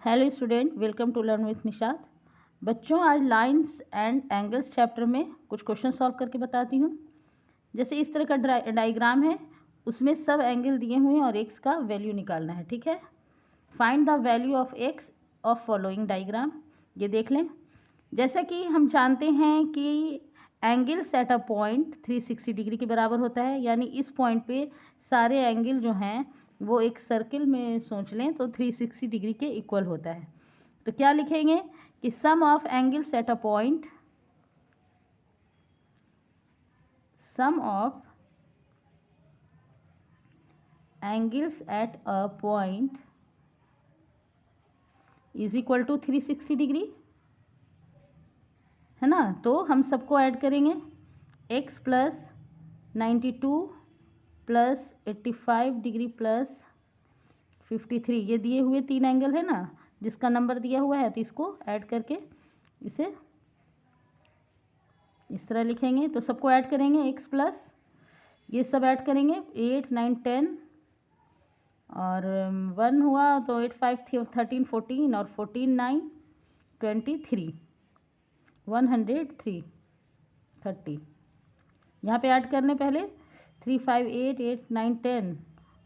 Hello student, welcome to learn with Nishat. बच्चों, आज lines and angles chapter में कुछ क्वेश्चन सॉल्व करके बताती हूँ। जैसे इस तरह का डायग्राम है, उसमें सब एंगल दिए हुए हैं और एक्स का वैल्यू निकालना है। ठीक है, find the value of x of following diagram. ये देख लें। जैसा कि हम जानते हैं कि angles at a point 360 degree के बराबर होता है, यानी इस पॉइंट पे सारे एंगल जो हैं वो एक सर्किल में सोच लें तो 360 डिग्री के इक्वल होता है। तो क्या लिखेंगे कि sum of angles at a point, sum of angles at a point is equal to 360 degree, है ना। तो हम सबको ऐड करेंगे, x plus 92 plus 85 degree plus 53। ये दिए हुए तीन एंगल है ना, जिसका नंबर दिया हुआ है, तो इसको ऐड करके इसे इस तरह लिखेंगे। तो सबको ऐड करेंगे, x प्लस ये सब ऐड करेंगे 8 9 10 और 1 हुआ तो 8 5 13 14 और 14 9 23 103 30। यहाँ पे ऐड करने पहले 3 5 8 8 9 10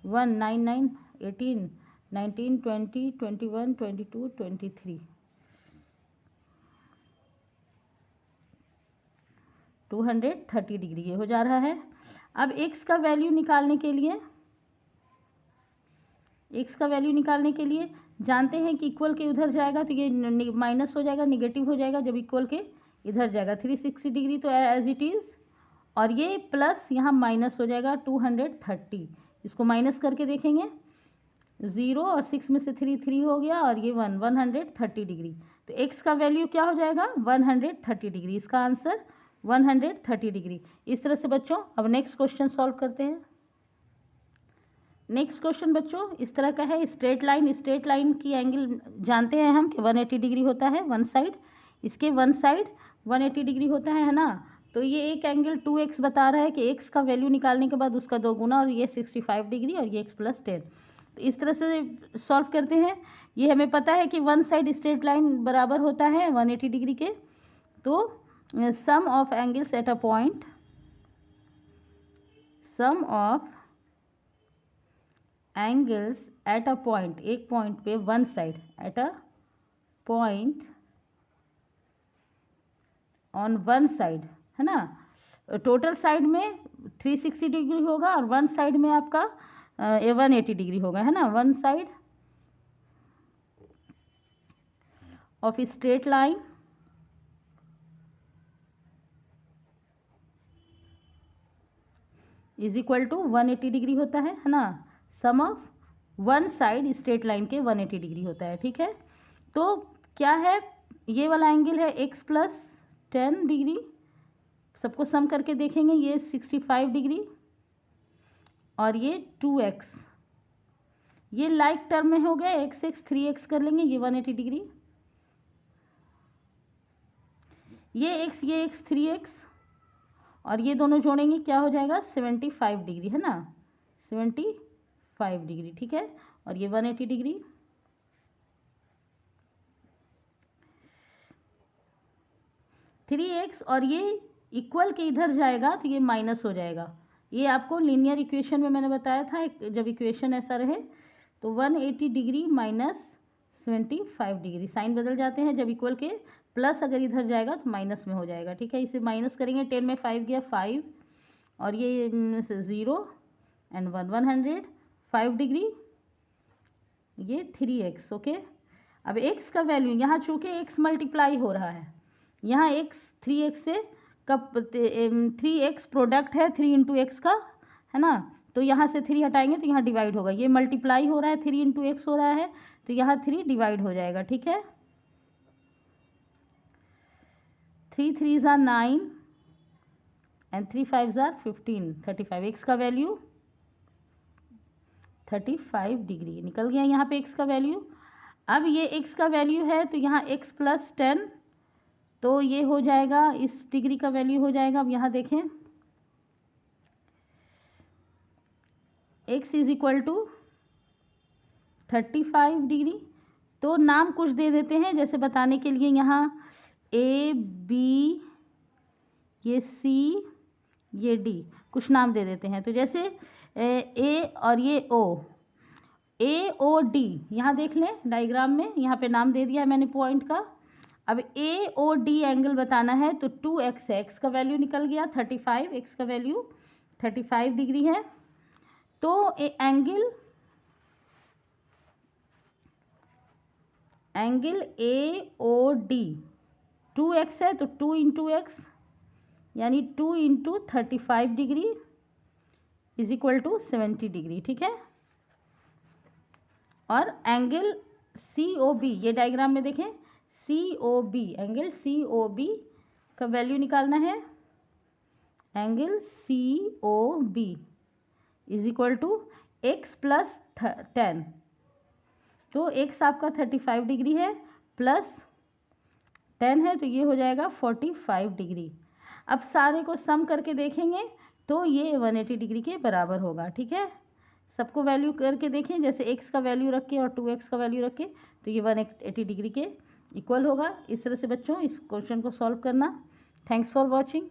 1 9 9 18 19 20 21 22 23 230 डिग्री ये हो जा रहा है। अब x का वैल्यू निकालने के लिए, x का वैल्यू निकालने के लिए जानते हैं कि इक्वल के उधर जाएगा तो ये माइनस हो जाएगा, निगेटिव हो जाएगा जब इक्वल के इधर जाएगा। 360 डिग्री तो एज इट इज़, और ये प्लस यहाँ माइनस हो जाएगा 230। इसको माइनस करके देखेंगे, 0 और 6 में से 3 3 हो गया और ये 130 डिग्री। तो x का वैल्यू क्या हो जाएगा 130 डिग्री। इसका आंसर 130 डिग्री। इस तरह से बच्चों, अब नेक्स्ट क्वेश्चन सॉल्व करते हैं। नेक्स्ट क्वेश्चन बच्चों इस तरह का है। स्ट्रेट लाइन की एंगल जानते हैं हम कि 180 डिग्री होता है वन साइड, इसके वन साइड 180 डिग्री होता है ना। तो ये एक एंगल 2x बता रहा है कि x का वैल्यू निकालने के बाद उसका 2 गुना, और ये 65 डिग्री और ये x प्लस 10। तो इस तरह से सॉल्व करते हैं। ये हमें पता है कि वन साइड स्ट्रेट लाइन बराबर होता है 180 डिग्री के। तो sum of angles at a point, sum of angles at a point, एक पॉइंट पे one side, at a point on one side, है ना। टोटल साइड में 360 डिग्री होगा और वन साइड में आपका 180 डिग्री होगा, है ना। One side of straight line is equal to 180 degree होता है ना। Sum of one side straight line के 180 डिग्री होता है। ठीक है, तो क्या है, ये वाला एंगल है x प्लस 10 डिग्री। सबको सम करके देखेंगे, ये 65 डिग्री और ये 2x। ये लाइक टर्म में हो गया, x 3x कर लेंगे, ये 180 डिग्री। ये x 3x और ये दोनों जोड़ेंगे, क्या हो जाएगा 75 डिग्री, है ना, 75 डिग्री। ठीक है, और ये 180 डिग्री। थ्री एक्स और ये इक्वल के इधर जाएगा तो ये माइनस हो जाएगा। ये आपको लीनियर इक्वेशन में मैंने बताया था, जब इक्वेशन ऐसा रहे तो 180 डिग्री माइनस 75 डिग्री, साइन बदल जाते हैं जब इक्वल के। प्लस अगर इधर जाएगा तो माइनस में हो जाएगा। ठीक है, इसे माइनस करेंगे, 10 में 5 गया 5 और ये 0 एंड 105 डिग्री, ये 3x। ओके, अब x का वैल्यू यहाँ चूँकि x मल्टीप्लाई हो रहा है, यहाँ x 3x से कब 3x प्रोडक्ट है 3 इंटू एक्स का, है ना। तो यहाँ से 3 हटाएंगे तो यहाँ डिवाइड होगा, ये मल्टीप्लाई हो रहा है 3 इंटू एक्स हो रहा है, तो यहाँ 3 डिवाइड हो जाएगा। ठीक है, 3 3 ज़ा 9 एंड 3 5 ज़ा 15, 35। x का वैल्यू 35 डिग्री निकल गया यहाँ पे x का वैल्यू। अब ये x का वैल्यू है तो यहाँ x प्लस 10, तो ये हो जाएगा, इस डिग्री का वैल्यू हो जाएगा। अब यहाँ देखें, x is equal to 35 degree, तो नाम कुछ दे देते हैं, जैसे बताने के लिए यहाँ A B ये C ये D कुछ नाम दे देते हैं। तो जैसे A और ये O, AOD यहाँ देख लें डायग्राम में, यहाँ पे नाम दे दिया है मैंने पॉइंट का। अब AOD एंगल बताना है तो 2x है, x का वैल्यू निकल गया 35, x का वैल्यू 35 डिग्री है। तो एंगल AOD 2x है तो 2 इंटू एक्स यानी 2 into 35 degree is equal to 70 degree, ठीक है। और एंगल COB ये डायग्राम में देखें, COB एंगल COB का वैल्यू निकालना है, angle COB is equal to x plus 10। तो x आपका 35 डिग्री है प्लस 10 है तो ये हो जाएगा 45 डिग्री। अब सारे को सम करके देखेंगे तो ये 180 डिग्री के बराबर होगा, ठीक है। सबको वैल्यू करके देखें, जैसे x का वैल्यू रख के और 2x का वैल्यू रख के तो ये 180 डिग्री के इक्वल होगा। इस तरह से बच्चों इस क्वेश्चन को सॉल्व करना। Thanks for watching.